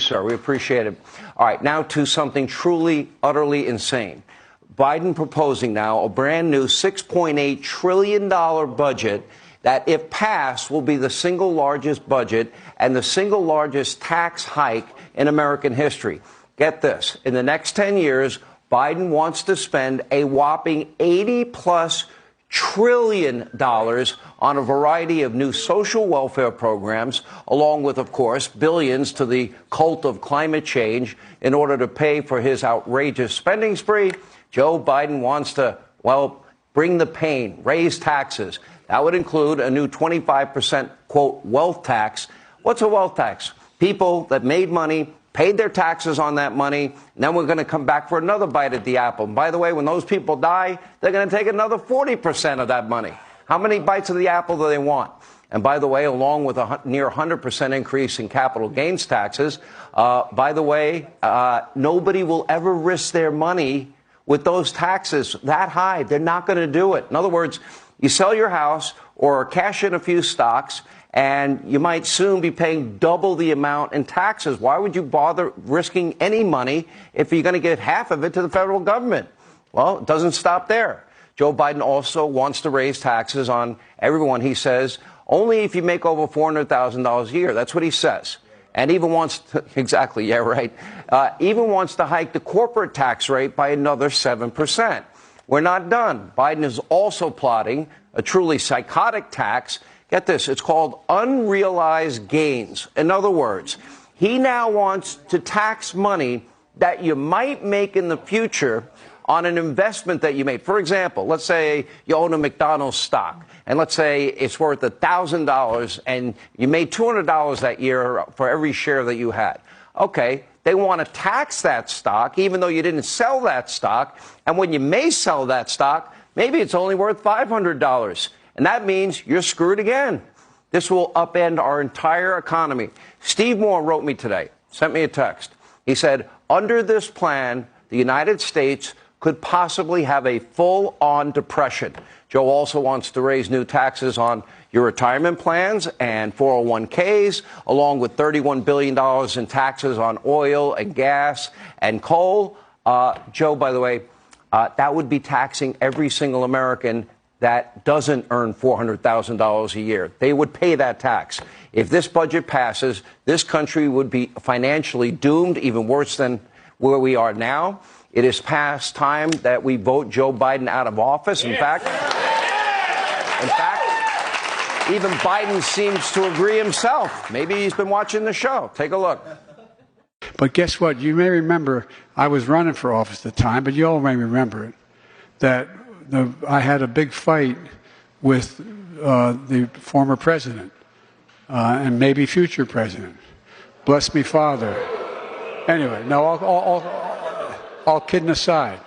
Sir, we appreciate it. All right, now to something truly, utterly insane. Biden proposing now a brand new $6.8 trillion budget that, if passed, will be the single largest budget and the single largest tax hike in American history. Get this. In the next 10 years, Biden wants to spend a whopping $80+ trillion on a variety of new social welfare programs, along with, of course, billions to the cult of climate change in order to pay for his outrageous spending spree. Joe Biden wants to, well, bring the pain, raise taxes. That would include a new 25%, quote, wealth tax. What's a wealth tax? People that made money, paid their taxes on that money, and then we're going to come back for another bite at the apple. And by the way, when those people die, they're going to take another 40% of that money. How many bites of the apple do they want? And by the way, along with a near 100% increase in capital gains taxes, nobody will ever risk their money with those taxes that high. They're not going to do it. In other words, you sell your house or cash in a few stocks, and you might soon be paying double the amount in taxes. Why would you bother risking any money if you're going to get half of it to the federal government? Well, it doesn't stop there. Joe Biden also wants to raise taxes on everyone, he says, only if you make over $400,000 a year. That's what he says. And even wants to, exactly, yeah, right, even wants to hike the corporate tax rate by another 7%. We're not done. Biden is also plotting a truly psychotic tax. Get this, it's called unrealized gains. In other words, he now wants to tax money that you might make in the future on an investment that you made. For example, let's say you own a McDonald's stock, and let's say it's worth $1,000, and you made $200 that year for every share that you had. Okay, they want to tax that stock, even though you didn't sell that stock, and when you may sell that stock, maybe it's only worth $500. And that means you're screwed again. This will upend our entire economy. Steve Moore wrote me today, sent me a text. He said, under this plan, the United States could possibly have a full-on depression. Joe also wants to raise new taxes on your retirement plans and 401ks, along with $31 billion in taxes on oil and gas and coal. Joe, by the way, that would be taxing every single American that doesn't earn $400,000 a year. They would pay that tax. If this budget passes, this country would be financially doomed, even worse than where we are now. It is past time that we vote Joe Biden out of office. In fact, even Biden seems to agree himself. Maybe he's been watching the show. Take a look. But guess what? You may remember, I was running for office at the time, but you all may remember it, that I had a big fight with the former president and maybe future president. Bless me, Father. Anyway, no, all kidding aside.